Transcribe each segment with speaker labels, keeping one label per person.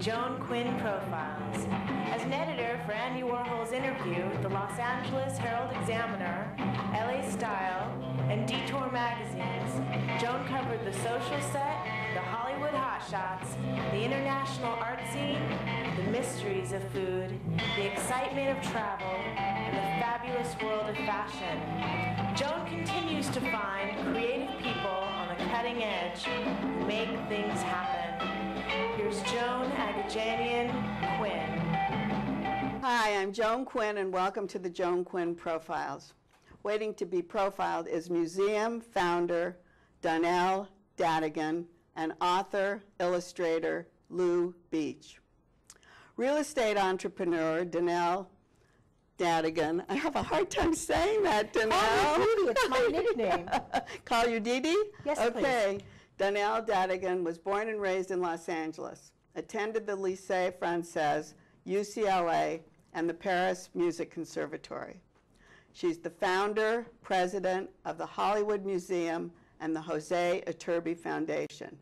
Speaker 1: Joan Quinn Profiles. As an editor for Andy Warhol's Interview, the Los Angeles Herald-Examiner, LA Style, and Detour magazines, Joan covered the social set, the Hollywood hotshots, the international art scene, the mysteries of food, the excitement of travel, and the fabulous world of fashion. Joan continues to find creative people on the cutting edge who make things happen. Here's Joan Quinn.
Speaker 2: Hi, I'm Joan Quinn, and welcome to the Joan Quinn Profiles. Waiting to be profiled is museum founder Donelle Dadigan and author, illustrator Lou Beach. Real estate entrepreneur Donelle Dadigan. I have a hard time saying that, Donelle.
Speaker 3: Call me Dee Dee. It's my nickname.
Speaker 2: Call you Dee Dee?
Speaker 3: Yes,
Speaker 2: okay. Please. Donelle Dadigan was born and raised in Los Angeles, attended the Lycée Française, UCLA, and the Paris Music Conservatory. She's the founder, president of the Hollywood Museum and the Jose Iturbe Foundation.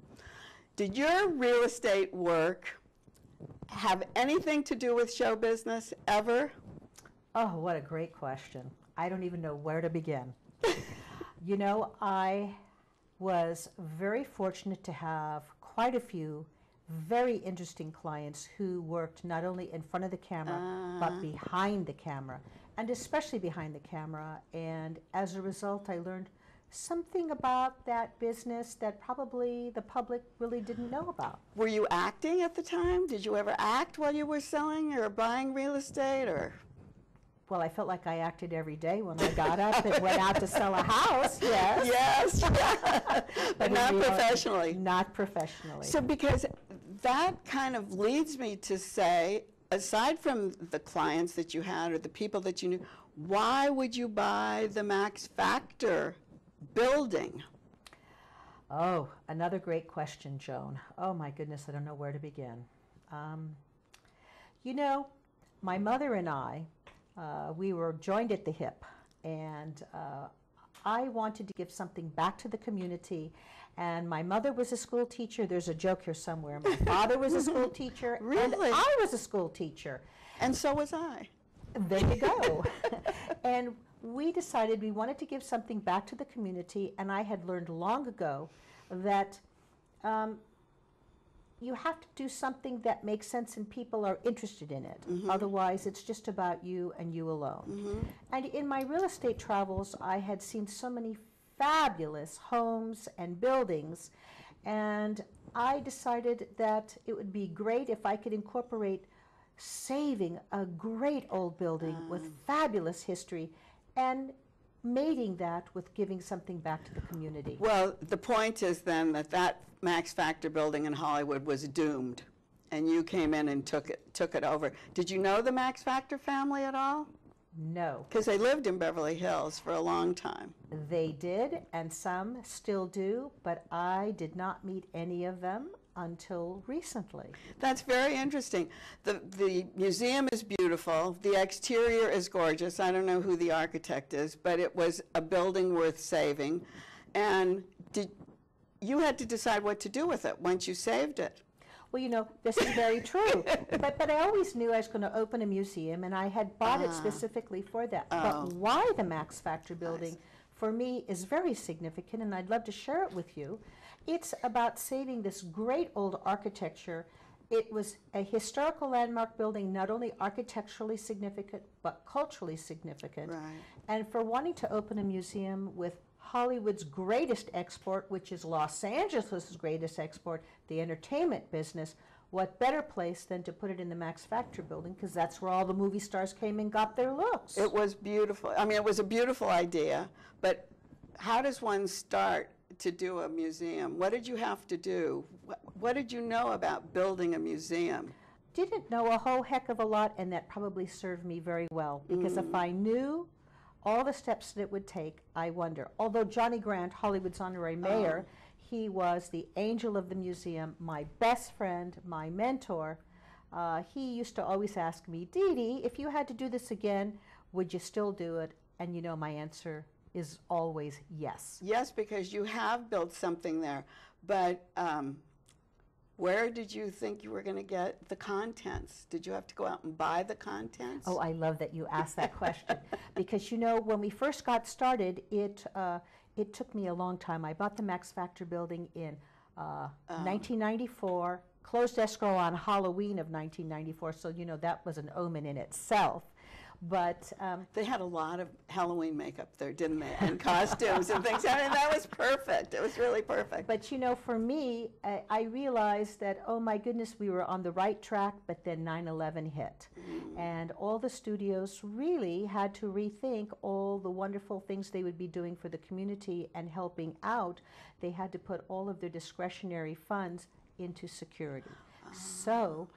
Speaker 2: Did your real estate work have anything to do with show business ever?
Speaker 3: Oh, what a great question. I don't even know where to begin. You know, I was very fortunate to have quite a few very interesting clients who worked not only in front of the camera, but behind the camera, and especially behind the camera. And as a result, I learned something about that business that probably the public really didn't know about.
Speaker 2: Were you acting at the time? Did you ever act while you were selling or buying real estate, or?
Speaker 3: Well, I felt like I acted every day when I got up and went out to sell a house, yes.
Speaker 2: Yes, but not professionally.
Speaker 3: Not professionally.
Speaker 2: So because that kind of leads me to say, aside from the clients that you had or the people that you knew, why would you buy the Max Factor building?
Speaker 3: Oh, another great question, Joan. Oh my goodness, I don't know where to begin. You know, my mother and I, we were joined at the hip, and I wanted to give something back to the community. And my mother was a school teacher. There's a joke here somewhere. My father was a school teacher,
Speaker 2: really?
Speaker 3: And I was a school teacher.
Speaker 2: And so was I.
Speaker 3: There you go. And we decided we wanted to give something back to the community, and I had learned long ago that you have to do something that makes sense and people are interested in it. Mm-hmm. Otherwise, it's just about you and you alone. Mm-hmm. And in my real estate travels, I had seen so many fabulous homes and buildings, and I decided that it would be great if I could incorporate saving a great old building with fabulous history and mating that with giving something back to the community.
Speaker 2: Well, the point is then that that Max Factor building in Hollywood was doomed, and you came in and took it over. Did you know the Max Factor family at all?
Speaker 3: No.
Speaker 2: Because they lived in Beverly Hills for a long time.
Speaker 3: They did, and some still do, but I did not meet any of them until recently.
Speaker 2: That's very interesting. The museum is beautiful. The exterior is gorgeous. I don't know who the architect is, but it was a building worth saving. And you had to decide what to do with it once you saved it.
Speaker 3: Well, you know, this is very true. But I always knew I was going to open a museum, and I had bought it specifically for that. But why the Max Factor building, for me, is very significant, and I'd love to share it with you. It's about saving this great old architecture. It was a historical landmark building, not only architecturally significant, but culturally significant.
Speaker 2: Right.
Speaker 3: And for wanting to open a museum with Hollywood's greatest export, which is Los Angeles' greatest export, the entertainment business, what better place than to put it in the Max Factor building, because that's where all the movie stars came and got their looks.
Speaker 2: It was beautiful. I mean, it was a beautiful idea, but how does one start to do a museum? What did you have to do? What did you know about building a museum?
Speaker 3: Didn't know a whole heck of a lot, and that probably served me very well, because if I knew all the steps that it would take, I wonder. Although Johnny Grant, Hollywood's honorary mayor, he was the angel of the museum, my best friend, my mentor. He used to always ask me, Dee Dee, if you had to do this again, would you still do it? And you know my answer is always yes.
Speaker 2: Yes, because you have built something there. But Where did you think you were going to get the contents? Did you have to go out and buy the contents?
Speaker 3: Oh, I love that you asked that question because, you know, when we first got started, it took me a long time. I bought the Max Factor building in 1994, closed escrow on Halloween of 1994, so, you know, that was an omen in itself. But
Speaker 2: they had a lot of Halloween makeup there, didn't they? And costumes and things. I mean, that was perfect. It was really perfect.
Speaker 3: But, you know, for me, I realized that, oh, my goodness, we were on the right track, but then 9/11 hit. And all the studios really had to rethink all the wonderful things they would be doing for the community and helping out. They had to put all of their discretionary funds into security. So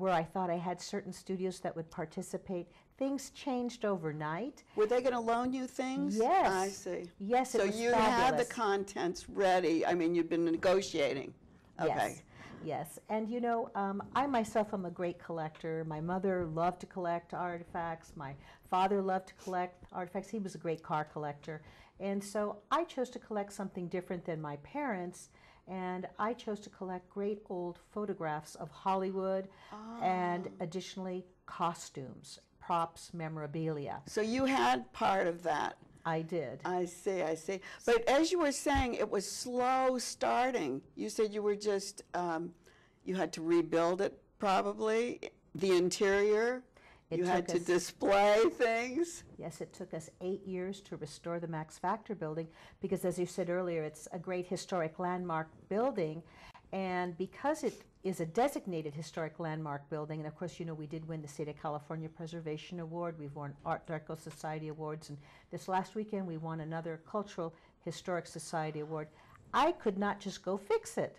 Speaker 3: where I thought I had certain studios that would participate, things changed overnight.
Speaker 2: Were they going to loan you things?
Speaker 3: Yes.
Speaker 2: I see.
Speaker 3: Yes, it was
Speaker 2: So you
Speaker 3: fabulous.
Speaker 2: had the contents ready. I mean, you'd been negotiating. Okay.
Speaker 3: Yes. Yes. And, you know, I myself am a great collector. My mother loved to collect artifacts. My father loved to collect artifacts. He was a great car collector. And so I chose to collect something different than my parents. And I chose to collect great old photographs of Hollywood and additionally costumes, props, memorabilia.
Speaker 2: So you had part of that.
Speaker 3: I did.
Speaker 2: I see, I see. But as you were saying, it was slow starting. You said you were just, you had to rebuild it probably, the interior. You had to display things.
Speaker 3: Yes, it took us 8 years to restore the Max Factor building because, as you said earlier, it's a great historic landmark building. And because it is a designated historic landmark building, and of course, you know, we did win the State of California Preservation Award. We've won Art Deco Society Awards. And this last weekend, we won another Cultural Historic Society Award. I could not just go fix it.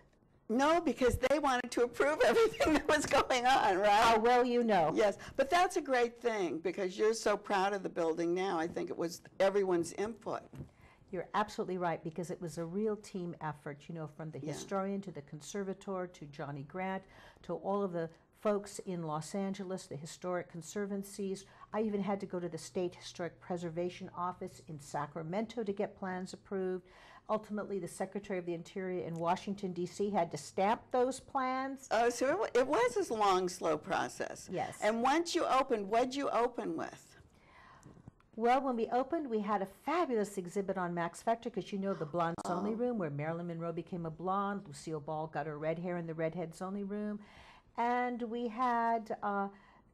Speaker 2: No, because they wanted to approve everything that was going on, right?
Speaker 3: How well you know.
Speaker 2: Yes, but that's a great thing because you're so proud of the building now. I think it was everyone's input.
Speaker 3: You're absolutely right because it was a real team effort, you know, from the historian to the conservator to Johnny Grant to all of the folks in Los Angeles, the historic conservancies. I even had to go to the State Historic Preservation Office in Sacramento to get plans approved. Ultimately, the Secretary of the Interior in Washington, D.C. had to stamp those plans.
Speaker 2: Oh, so it was a long, slow process.
Speaker 3: Yes.
Speaker 2: And once you opened, what'd you open with?
Speaker 3: Well, when we opened, we had a fabulous exhibit on Max Factor because, you know, the Blondes Only Room where Marilyn Monroe became a blonde. Lucille Ball got her red hair in the Redheads Only Room. And we had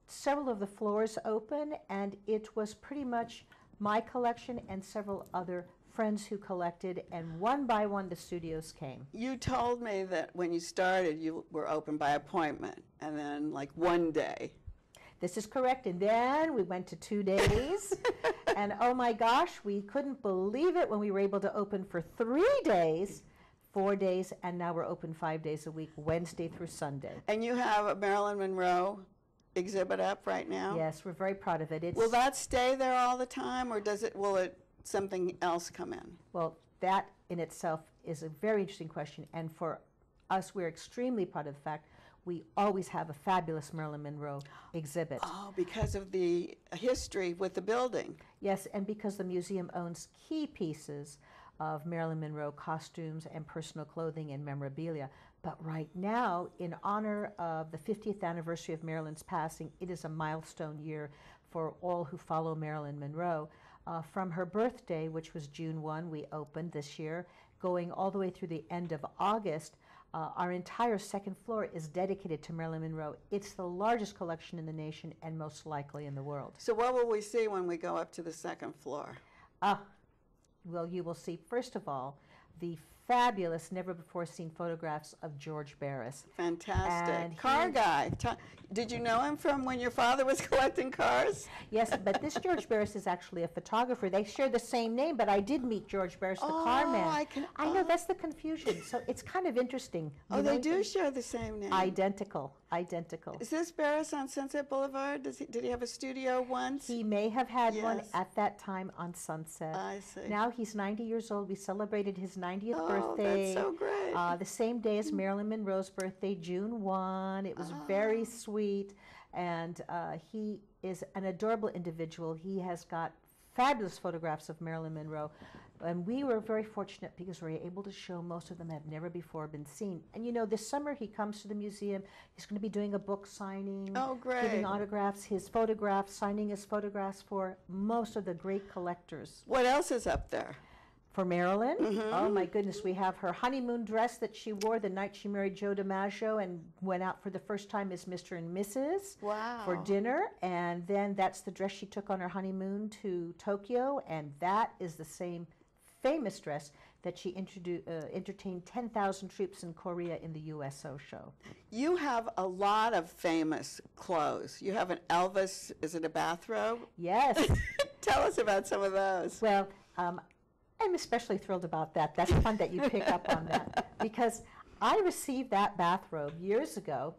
Speaker 3: several of the floors open, and it was pretty much my collection and several other friends who collected, and one by one the studios came.
Speaker 2: You told me that when you started, you were open by appointment, and then like one day.
Speaker 3: This is correct, and then we went to 2 days, and oh my gosh, we couldn't believe it when we were able to open for 3 days, 4 days, and now we're open 5 days a week, Wednesday through Sunday.
Speaker 2: And you have a Marilyn Monroe exhibit up right now?
Speaker 3: Yes, we're very proud of it.
Speaker 2: Will that stay there all the time, or will something else come in?
Speaker 3: Well, that in itself is a very interesting question, and for us, we're extremely proud of the fact we always have a fabulous Marilyn Monroe exhibit.
Speaker 2: Oh, because of the history with the building.
Speaker 3: Yes, and because the museum owns key pieces of Marilyn Monroe costumes and personal clothing and memorabilia. But right now, in honor of the 50th anniversary of Marilyn's passing, it is a milestone year for all who follow Marilyn Monroe. From her birthday, which was June 1, we opened this year, going all the way through the end of August, our entire second floor is dedicated to Marilyn Monroe. It's the largest collection in the nation and most likely in the world.
Speaker 2: So what will we see when we go up to the second floor?
Speaker 3: Well, you will see, first of all, the fabulous, never-before-seen photographs of George Barris.
Speaker 2: Fantastic.
Speaker 3: And
Speaker 2: Car guy. Did you know him from when your father was collecting cars?
Speaker 3: Yes, but this George Barris is actually a photographer. They share the same name, but I did meet George Barris, the car man. I know, that's the confusion. So it's kind of interesting.
Speaker 2: Oh, they do share the same name.
Speaker 3: Identical. Is
Speaker 2: this Barris on Sunset Boulevard? Did he have a studio once?
Speaker 3: He may have had one at that time on Sunset.
Speaker 2: I see.
Speaker 3: Now he's 90 years old. We celebrated his 90th birthday.
Speaker 2: Oh, that's so great.
Speaker 3: The same day as Marilyn Monroe's birthday, June 1. It was very sweet. And he is an adorable individual. He has got fabulous photographs of Marilyn Monroe. And we were very fortunate because we were able to show most of them have never before been seen. And you know, this summer he comes to the museum. He's going to be doing a book signing,
Speaker 2: Oh, great.
Speaker 3: giving autographs, his photographs, signing his photographs for most of the great collectors.
Speaker 2: What else is up there?
Speaker 3: For Marilyn, oh my goodness, we have her honeymoon dress that she wore the night she married Joe DiMaggio and went out for the first time as Mr. and Mrs.
Speaker 2: Wow.
Speaker 3: for dinner. And then that's the dress she took on her honeymoon to Tokyo. And that is the same famous dress that she entertained 10,000 troops in Korea in the USO show.
Speaker 2: You have a lot of famous clothes. You have an Elvis, is it a bathrobe?
Speaker 3: Yes.
Speaker 2: Tell us about some of those.
Speaker 3: Well, I'm especially thrilled about that. That's fun that you pick up on that, because I received that bathrobe years ago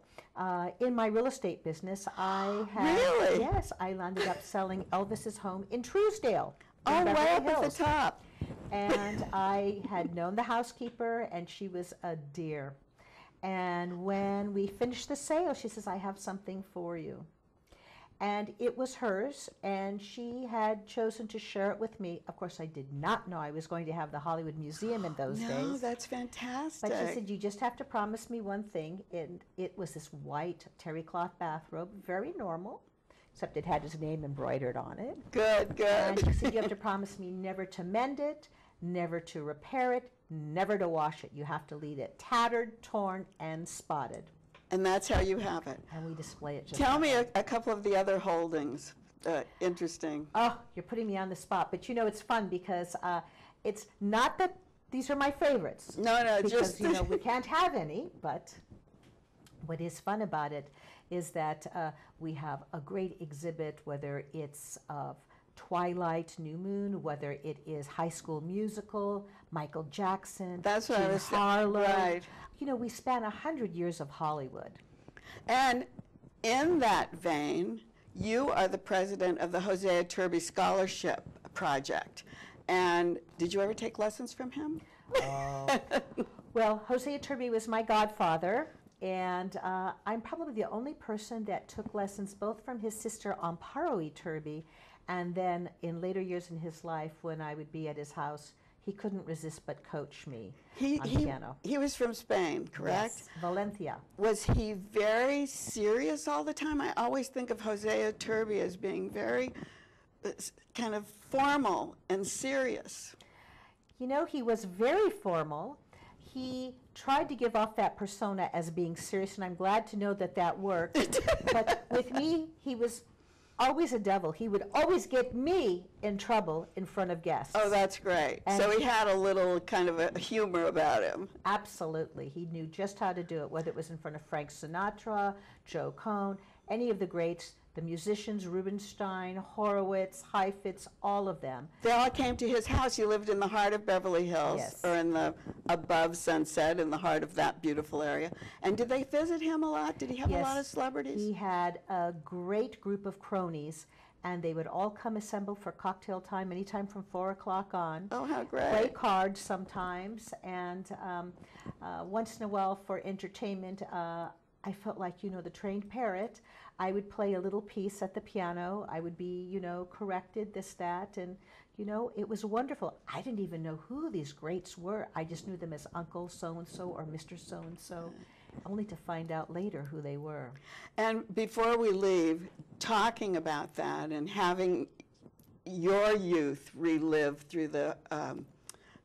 Speaker 3: in my real estate business. I had,
Speaker 2: Really?
Speaker 3: Yes, I ended up selling Elvis's home in Truesdale. in
Speaker 2: Oh,
Speaker 3: Beverly
Speaker 2: way up at
Speaker 3: Hills.
Speaker 2: the top.
Speaker 3: And I had known the housekeeper, and she was a dear. And when we finished the sale, she says, "I have something for you." And it was hers, and she had chosen to share it with me. Of course, I did not know I was going to have the Hollywood Museum in those
Speaker 2: No,
Speaker 3: days.
Speaker 2: that's fantastic.
Speaker 3: But she said, "You just have to promise me one thing." And it was this white terry cloth bathrobe, very normal, except it had his name embroidered on it.
Speaker 2: Good, good.
Speaker 3: And she said, "You have to promise me never to mend it, never to repair it, never to wash it. You have to leave it tattered, torn, and spotted."
Speaker 2: And that's how you have it.
Speaker 3: And we display it just
Speaker 2: Tell
Speaker 3: like
Speaker 2: me
Speaker 3: that.
Speaker 2: a couple of the other holdings. Interesting.
Speaker 3: Oh, you're putting me on the spot. But you know, it's fun because it's not that these are my favorites.
Speaker 2: No, no,
Speaker 3: Because,
Speaker 2: just
Speaker 3: you know, we can't have any. But what is fun about it is that we have a great exhibit, whether it's of Twilight, New Moon, whether it is High School Musical, Michael Jackson,
Speaker 2: That's what I
Speaker 3: Jean
Speaker 2: was saying.
Speaker 3: Harlow.
Speaker 2: Right.
Speaker 3: You know, we span 100 years of Hollywood.
Speaker 2: And in that vein, you are the president of the Hosea Turby Scholarship Project. And did you ever take lessons from him?
Speaker 3: Well, Hosea Turby was my godfather, and I'm probably the only person that took lessons both from his sister Amparo E. Turby, and then in later years in his life when I would be at his house, he couldn't resist but coach me on piano.
Speaker 2: He was from Spain, correct?
Speaker 3: Yes, Valencia.
Speaker 2: Was he very serious all the time? I always think of Hosea Turby as being very kind of formal and serious.
Speaker 3: You know, he was very formal. He tried to give off that persona as being serious, and I'm glad to know that that worked. But with me, he was always a devil. He would always get me in trouble in front of guests.
Speaker 2: Oh, that's great.
Speaker 3: And
Speaker 2: so he had a little kind of a humor about him.
Speaker 3: Absolutely. He knew just how to do it, whether it was in front of Frank Sinatra, Joe Cohn, any of the greats, the musicians, Rubinstein, Horowitz, Heifetz, all of them.
Speaker 2: They all came to his house. He lived in the heart of Beverly Hills,
Speaker 3: Yes.
Speaker 2: or in the above Sunset, in the heart of that beautiful area. And did they visit him a lot? Did he have a lot of celebrities?
Speaker 3: He had a great group of cronies, and they would all come assemble for cocktail time anytime from 4 o'clock on.
Speaker 2: Oh, how
Speaker 3: Play
Speaker 2: great.
Speaker 3: cards sometimes, and once in a while for entertainment, I felt like, you know, the trained parrot. I would play a little piece at the piano. I would be, you know, corrected, this, that, and, you know, it was wonderful. I didn't even know who these greats were. I just knew them as Uncle so-and-so or Mr. so-and-so, only to find out later who they were.
Speaker 2: And before we leave, talking about that and having your youth relive through the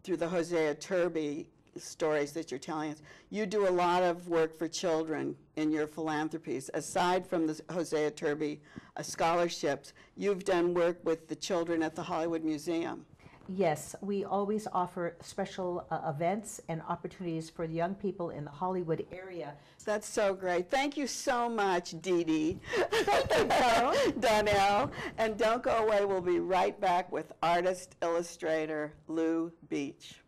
Speaker 2: Hosea Turby stories that you're telling us, you do a lot of work for children in your philanthropies. Aside from the Hosea Turby scholarships, you've done work with the children at the Hollywood Museum.
Speaker 3: Yes, we always offer special events and opportunities for the young people in the Hollywood area.
Speaker 2: That's so great. Thank you so much, Dee Dee.
Speaker 3: Thank you, Joan.
Speaker 2: Donelle. And don't go away. We'll be right back with artist, illustrator Lou Beach.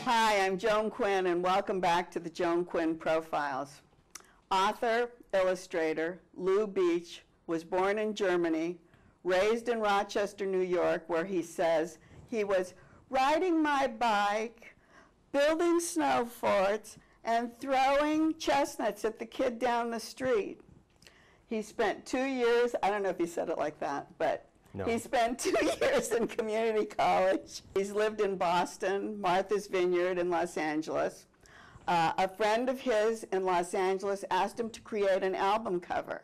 Speaker 2: Hi, I'm Joan Quinn, and welcome back to the Joan Quinn Profiles. Author, illustrator Lou Beach was born in Germany, raised in Rochester, New York, where he says he was riding my bike, building snow forts, and throwing chestnuts at the kid down the street. He spent 2 years, I don't know if he said it like that, but
Speaker 4: No.
Speaker 2: he spent 2 years in community college. He's lived in Boston, Martha's Vineyard in Los Angeles. A friend of his in Los Angeles asked him to create an album cover.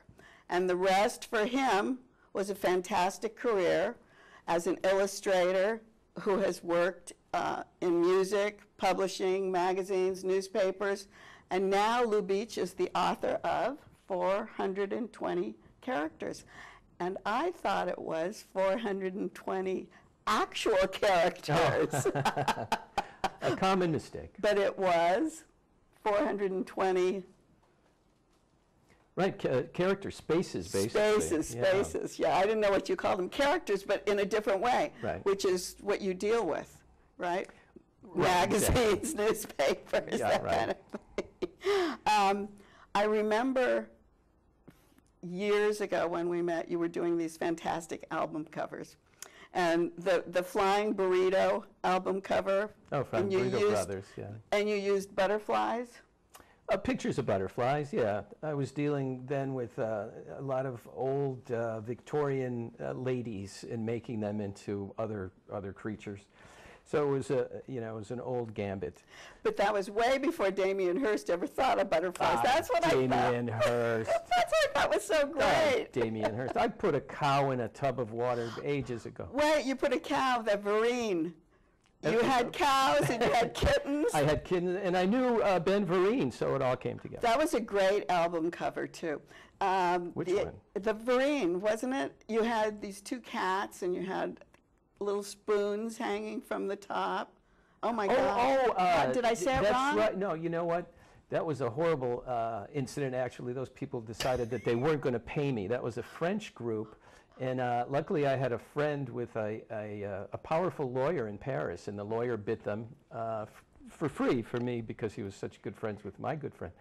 Speaker 2: And the rest for him was a fantastic career as an illustrator who has worked in music, publishing, magazines, newspapers. And now Lou Beach is the author of 420 characters. And I thought it was 420 actual characters.
Speaker 4: A common mistake.
Speaker 2: But it was 420
Speaker 4: Right, character spaces, basically.
Speaker 2: Spaces, yeah. I didn't know what you called them, characters, but in a different way,
Speaker 4: Right.
Speaker 2: which is what you deal with, right?
Speaker 4: Right,
Speaker 2: Magazines, newspapers,
Speaker 4: Yeah,
Speaker 2: that
Speaker 4: right.
Speaker 2: kind of thing. I remember years ago when we met, you were doing these fantastic album covers. And the Flying Burrito album cover.
Speaker 4: Oh, from
Speaker 2: and you
Speaker 4: Burrito
Speaker 2: used-
Speaker 4: Brothers, yeah.
Speaker 2: And you used butterflies?
Speaker 4: Pictures of butterflies, yeah. I was dealing then with a lot of old Victorian ladies and making them into other creatures. So it was it was an old gambit.
Speaker 2: But that was way before Damien Hirst ever thought of butterflies. That's what
Speaker 4: Damien
Speaker 2: I thought.
Speaker 4: Hirst.
Speaker 2: That's what I thought was so great.
Speaker 4: Damien Hirst. I put a cow in a tub of water ages ago.
Speaker 2: Wait, you put a cow, the Vereen. You had cows and you had kittens.
Speaker 4: I had kittens, and I knew Ben Vereen, so it all came together.
Speaker 2: That was a great album cover, too.
Speaker 4: Which one?
Speaker 2: The Vereen, wasn't it? You had these two cats and you had little spoons hanging from the top. Oh, my God. Did I say it
Speaker 4: that's
Speaker 2: wrong?
Speaker 4: Right. No, you know what? That was a horrible incident, actually. Those people decided that they weren't going to pay me. That was a French group. And luckily, I had a friend with a powerful lawyer in Paris, and the lawyer bit them for free for me because he was such good friends with my good friend.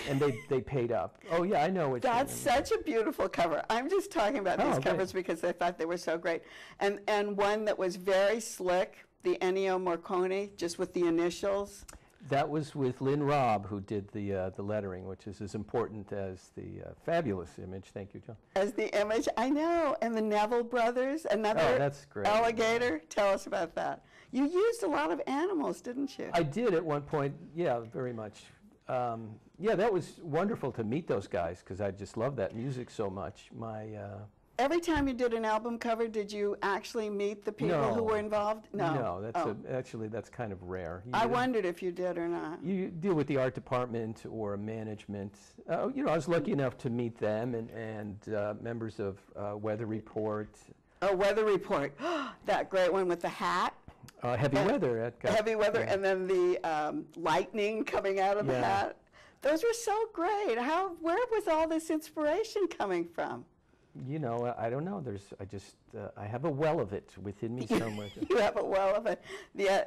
Speaker 4: And they paid up. Oh, yeah, I know what
Speaker 2: That's such a beautiful cover. I'm just talking about these
Speaker 4: great.
Speaker 2: covers because I thought they were so great. And one that was very slick, the Ennio Morricone, just with the initials.
Speaker 4: That was with Lynn Robb, who did the lettering, which is as important as the fabulous image. Thank you, John.
Speaker 2: As the image, I know. And the Neville brothers, another
Speaker 4: that's great.
Speaker 2: alligator. Tell us about that. You used a lot of animals, didn't you?
Speaker 4: I did at one point, yeah, very much. Yeah, that was wonderful to meet those guys because I just love that music so much.
Speaker 2: Every time you did an album cover, did you actually meet the people who were involved?
Speaker 4: No, actually that's kind of rare.
Speaker 2: I wondered if you did or not.
Speaker 4: You deal with the art department or management. I was lucky enough to meet them and members of Weather Report.
Speaker 2: Oh, Weather Report. That great one with the hat.
Speaker 4: Heavy Weather.
Speaker 2: Heavy Weather, yeah. And then the lightning coming out of the hat. Those were so great. Where was all this inspiration coming from?
Speaker 4: I don't know. I have a well of it within me somewhere.
Speaker 2: You have a well of it.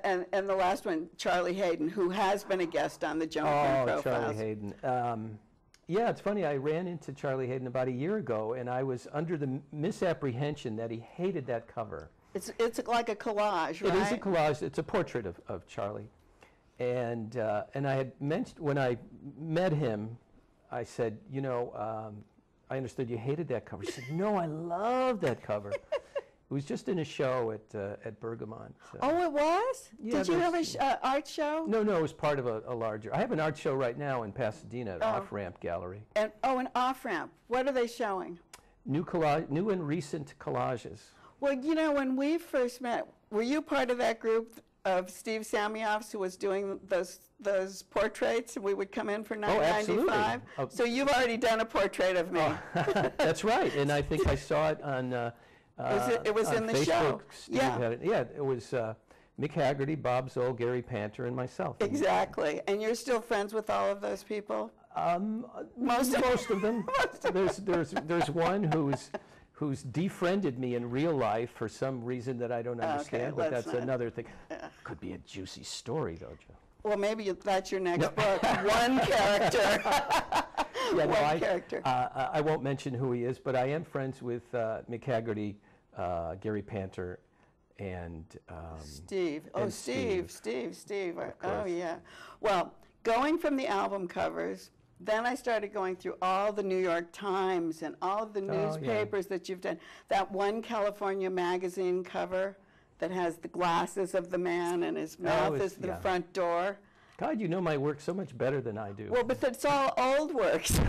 Speaker 2: And the last one, Charlie Hayden, who has been a guest on the Joan Quinn Profiles.
Speaker 4: Charlie Hayden. Yeah, it's funny. I ran into Charlie Hayden about a year ago, and I was under the misapprehension that he hated that cover.
Speaker 2: It's like a collage, right?
Speaker 4: It is a collage. It's a portrait of Charlie. And I had mentioned, when I met him, I said, I understood you hated that cover. He said, no, I love that cover. It was just in a show at Bergamot. So.
Speaker 2: Oh, it was?
Speaker 4: Yeah,
Speaker 2: Did you have an art show?
Speaker 4: No, it was part of a larger. I have an art show right now in Pasadena at Off-Ramp Gallery.
Speaker 2: An Off-Ramp. What are they showing?
Speaker 4: New and recent collages.
Speaker 2: Well, when we first met, were you part of that group of Steve Samioffs who was doing those portraits, and we would come in for $9.95?
Speaker 4: Oh.
Speaker 2: So you've already done a portrait of me.
Speaker 4: That's right, and I think I saw it on
Speaker 2: it was
Speaker 4: on
Speaker 2: in the
Speaker 4: Facebook.
Speaker 2: show.
Speaker 4: Steve had it. Yeah, it was Mick Haggerty, Bob Zoll, Gary Panter, and myself.
Speaker 2: Exactly. And you're still friends with all of those people?
Speaker 4: Most of them. There's one who's defriended me in real life for some reason that I don't understand, but that's another thing. Could be a juicy story, though, Joe.
Speaker 2: Well, maybe that's your next book. One character. One character.
Speaker 4: I won't mention who he is, but I am friends with Mick Haggerty, Gary Panter, and
Speaker 2: Steve.
Speaker 4: and
Speaker 2: Steve. Oh, yeah. Well, going from the album covers, then I started going through all the New York Times and all of the newspapers that you've done. That one California magazine cover that has the glasses of the man and his mouth is the front door.
Speaker 4: God, you know my work so much better than I do.
Speaker 2: Well, but it's all old work, so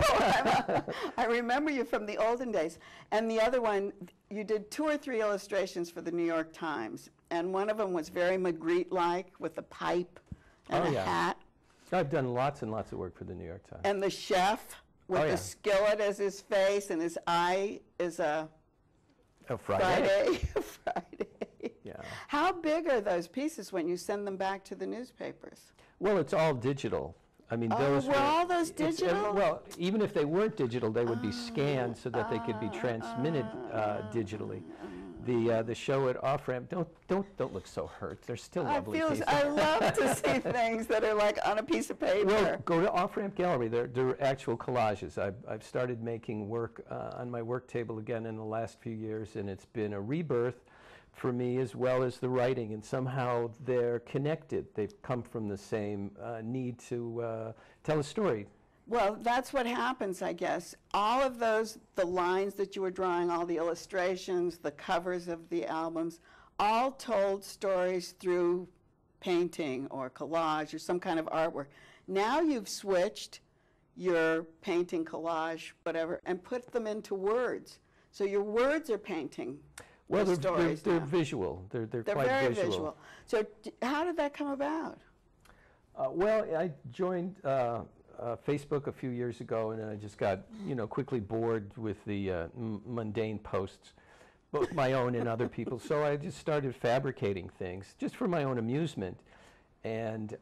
Speaker 2: I remember you from the olden days. And the other one, you did 2 or 3 illustrations for the New York Times, and one of them was very Magritte-like with a pipe and a hat.
Speaker 4: I've done lots and lots of work for the New York Times.
Speaker 2: And the chef with the skillet as his face, and his eye is a Friday. Friday.
Speaker 4: Yeah.
Speaker 2: How big are those pieces when you send them back to the newspapers?
Speaker 4: Well, it's all digital. I mean, those
Speaker 2: were all those digital?
Speaker 4: Well, even if they weren't digital, they would be scanned so that they could be transmitted digitally. The show at Off Ramp, don't look so hurt. They're still lovely pieces.
Speaker 2: I love to see things that are like on a piece of paper.
Speaker 4: Well, go to Off Ramp Gallery. They're actual collages. I've started making work on my work table again in the last few years, and it's been a rebirth for me as well as the writing, and somehow they're connected. They've come from the same need to tell a story.
Speaker 2: Well, that's what happens, I guess. All of those, the lines that you were drawing, all the illustrations, the covers of the albums, all told stories through painting or collage or some kind of artwork. Now you've switched your painting, collage, whatever, and put them into words. So your words are painting.
Speaker 4: Well, they're visual. They're quite
Speaker 2: very
Speaker 4: visual.
Speaker 2: So how did that come about?
Speaker 4: Well, I joined Facebook a few years ago, and then I just got, quickly bored with the mundane posts, both my own and other people's. So I just started fabricating things just for my own amusement. And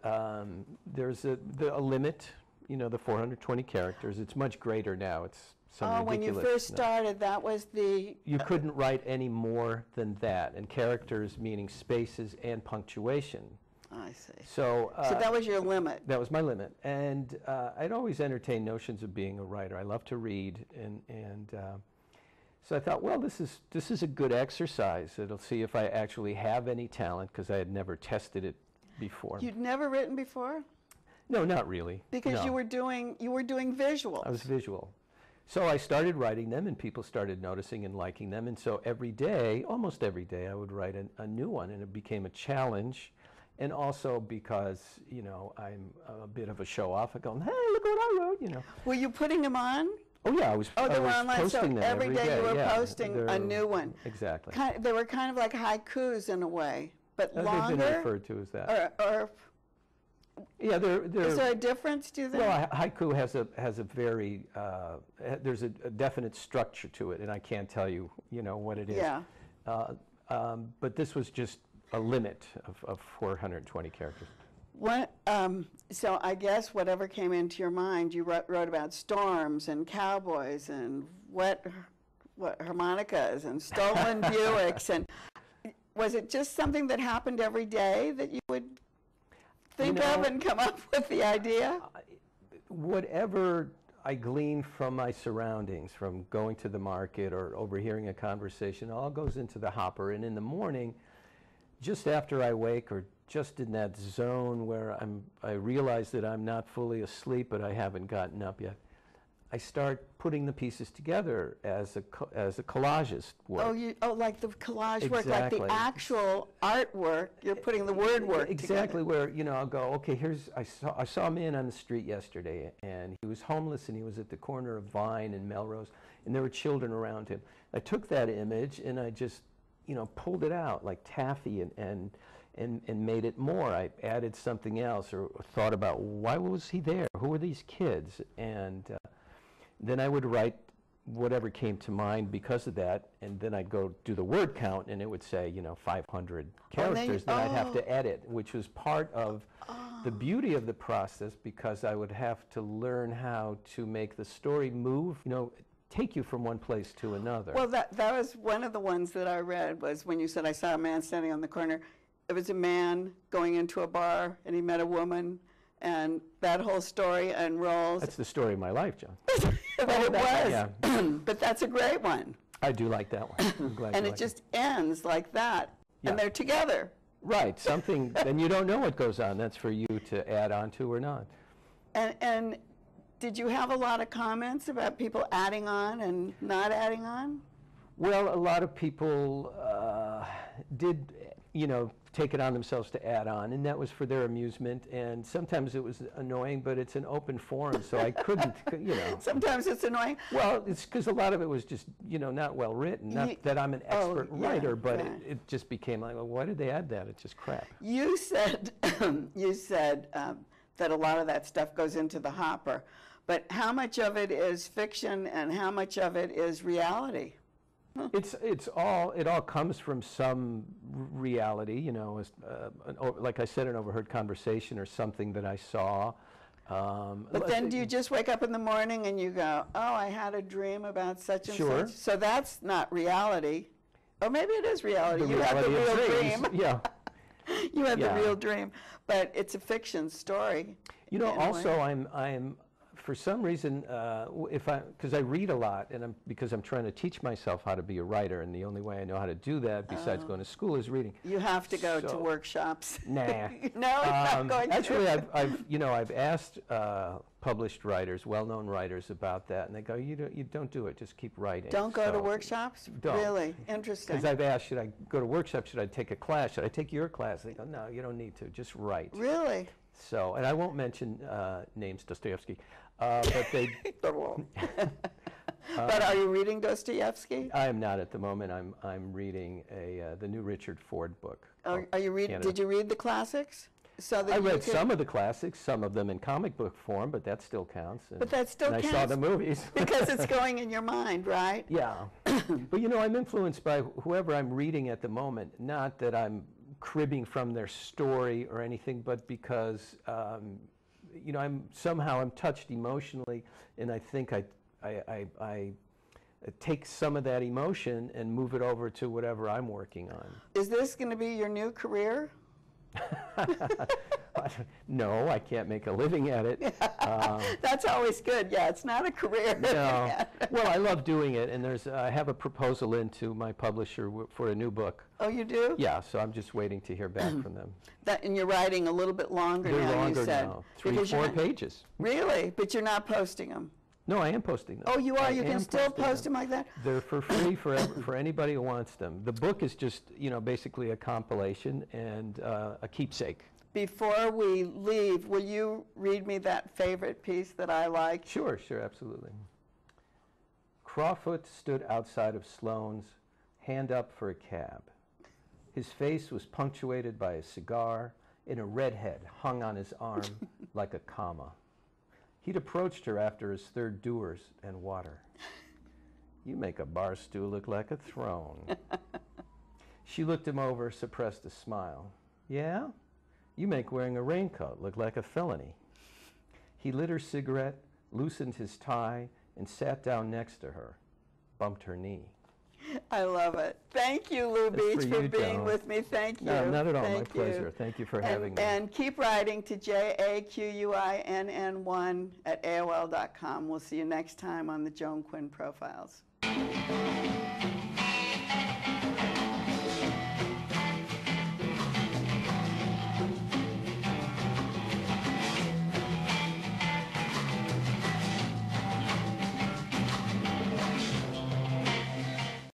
Speaker 4: there's a limit, the 420 characters. It's much greater now. It's some ridiculous.
Speaker 2: When you first started, that was the...
Speaker 4: You couldn't write any more than that, and characters meaning spaces and punctuation.
Speaker 2: I see.
Speaker 4: So
Speaker 2: that was your limit.
Speaker 4: That was my limit. And I'd always entertained notions of being a writer. I love to read, and so I thought, well, this is a good exercise. It'll see if I actually have any talent, because I had never tested it before.
Speaker 2: You'd never written before?
Speaker 4: No, not really.
Speaker 2: Because you were doing visuals.
Speaker 4: I was visual. So I started writing them, and people started noticing and liking them. And so every day, almost every day, I would write a new one, and it became a challenge. And also because, I'm a bit of a show-off. I go, hey, look what I wrote,
Speaker 2: Were you putting them on?
Speaker 4: Oh, yeah, I was
Speaker 2: online, so
Speaker 4: posting them
Speaker 2: every day you were posting
Speaker 4: They're
Speaker 2: a new one.
Speaker 4: Exactly.
Speaker 2: They were kind of like haikus in a way, but longer?
Speaker 4: They've been referred to as that.
Speaker 2: Or
Speaker 4: yeah, they're...
Speaker 2: Is there a difference, do you think?
Speaker 4: Well, haiku has a very, there's a definite structure to it, and I can't tell you, what it is.
Speaker 2: Yeah.
Speaker 4: But this was just a limit of 420 characters.
Speaker 2: So I guess whatever came into your mind, you wrote about storms and cowboys and what harmonicas and stolen Buicks, and was it just something that happened every day that you would think of and come up with the idea?
Speaker 4: Whatever I glean from my surroundings, from going to the market or overhearing a conversation, all goes into the hopper, and in the morning, just after I wake, or just in that zone where I realize that I'm not fully asleep, but I haven't gotten up yet, I start putting the pieces together as a collagist work.
Speaker 2: Like the collage work, like the actual artwork. You're putting the word work
Speaker 4: exactly
Speaker 2: together.
Speaker 4: Where I'll go, okay, I saw a man on the street yesterday, and he was homeless, and he was at the corner of Vine and Melrose, and there were children around him. I took that image and I just pulled it out like taffy and made it more. I added something else, or thought about why was he there? Who were these kids? And then I would write whatever came to mind because of that, and then I'd go do the word count, and it would say 500 characters. Then I'd have to edit, which was part of the beauty of the process, because I would have to learn how to make the story move, take you from one place to another.
Speaker 2: Well, that was one of the ones that I read, was when you said, I saw a man standing on the corner. It was a man going into a bar, and he met a woman, and that whole story unrolls.
Speaker 4: That's the story of my life, John.
Speaker 2: But it was.
Speaker 4: Yeah.
Speaker 2: But that's a great one.
Speaker 4: I do like that one. I'm glad
Speaker 2: and
Speaker 4: you
Speaker 2: it just ends like that, and they're together.
Speaker 4: Right, something, and you don't know what goes on. That's for you to add on to or not.
Speaker 2: And did you have a lot of comments about people adding on and not adding on?
Speaker 4: Well, a lot of people did, you know, take it on themselves to add on, and that was for their amusement. And sometimes it was annoying, but it's an open forum, so I couldn't, you know.
Speaker 2: Sometimes it's annoying.
Speaker 4: Well, it's because a lot of it was just, you know, not well written. Not that I'm an expert writer, but it just became like, well, why did they add that? It's just crap.
Speaker 2: You said, that a lot of that stuff goes into the hopper, but how much of it is fiction and how much of it is reality?
Speaker 4: It all comes from some reality, you know, like I said, an overheard conversation or something that I saw.
Speaker 2: But then do you just wake up in the morning and you go, oh, I had a dream about such and
Speaker 4: Sure.
Speaker 2: such? So that's not reality. Or maybe it is reality.
Speaker 4: The
Speaker 2: You had the
Speaker 4: reality of
Speaker 2: real
Speaker 4: dreams.
Speaker 2: dream.
Speaker 4: Yeah.
Speaker 2: You had
Speaker 4: Yeah.
Speaker 2: the real dream. But it's a fiction story.
Speaker 4: You know,
Speaker 2: in a
Speaker 4: also
Speaker 2: way.
Speaker 4: I'm for some reason, because I read a lot, and because I'm trying to teach myself how to be a writer, and the only way I know how to do that, besides going to school, is reading.
Speaker 2: You have to go to
Speaker 4: So-
Speaker 2: workshops.
Speaker 4: Nah.
Speaker 2: No, you're not going
Speaker 4: Actually,
Speaker 2: to.
Speaker 4: I've asked published writers, well-known writers, about that, and they go, you don't do it. Just keep writing.
Speaker 2: Don't go to
Speaker 4: So-
Speaker 2: workshops?
Speaker 4: Don't.
Speaker 2: Really? Interesting.
Speaker 4: Because I've asked, should I go to workshops? Should I take a class? Should I take your class? They go, no, you don't need to. Just write.
Speaker 2: Really?
Speaker 4: So, and I won't mention names, Dostoevsky, but they.
Speaker 2: But are you reading Dostoevsky?
Speaker 4: I am not at the moment. I'm reading the new Richard Ford book.
Speaker 2: Are you reading? Did you read the classics? So that
Speaker 4: I
Speaker 2: you
Speaker 4: read
Speaker 2: could-
Speaker 4: some of the classics, some of them in comic book form, but that still counts.
Speaker 2: But that still
Speaker 4: and
Speaker 2: counts.
Speaker 4: I saw the movies.
Speaker 2: because it's going in your mind, right?
Speaker 4: Yeah. But you know, I'm influenced by whoever I'm reading at the moment. Not that I'm cribbing from their story or anything, but because you know, I'm touched emotionally, and I think I take some of that emotion and move it over to whatever I'm working on.
Speaker 2: Is this going to be your new career?
Speaker 4: No, I can't make a living at it.
Speaker 2: That's always good. Yeah, it's not a career.
Speaker 4: No. Well, I love doing it, and I have a proposal into my publisher for a new book.
Speaker 2: Oh, you do?
Speaker 4: Yeah, so I'm just waiting to hear back from them.
Speaker 2: And you're writing a little bit longer
Speaker 4: They're
Speaker 2: now,
Speaker 4: longer
Speaker 2: you said.
Speaker 4: now, 3,
Speaker 2: Because you're
Speaker 4: 4
Speaker 2: not-
Speaker 4: pages.
Speaker 2: Really? But you're not posting them?
Speaker 4: No, I am posting them.
Speaker 2: Oh, you are?
Speaker 4: I
Speaker 2: You can
Speaker 4: am
Speaker 2: still
Speaker 4: posting
Speaker 2: post them like that?
Speaker 4: They're for free for anybody who wants them. The book is just, you know, basically a compilation and a keepsake.
Speaker 2: Before we leave, will you read me that favorite piece that I like?
Speaker 4: Sure, absolutely. Crawfoot stood outside of Sloane's, hand up for a cab. His face was punctuated by a cigar, and a redhead hung on his arm like a comma. He'd approached her after his third Dewar's and water. You make a bar stool look like a throne. She looked him over, suppressed a smile. Yeah? You make wearing a raincoat look like a felony. He lit her cigarette, loosened his tie, and sat down next to her, bumped her knee.
Speaker 2: I love it. Thank you, Lou
Speaker 4: That's
Speaker 2: Beach,
Speaker 4: for
Speaker 2: for
Speaker 4: you,
Speaker 2: being
Speaker 4: Dawn.
Speaker 2: with me. Thank you.
Speaker 4: No, not at all.
Speaker 2: Thank
Speaker 4: My
Speaker 2: you.
Speaker 4: pleasure. Thank you for having me.
Speaker 2: And keep writing to JAQUINN1@AOL.com. We'll see you next time on the Joan Quinn Profiles.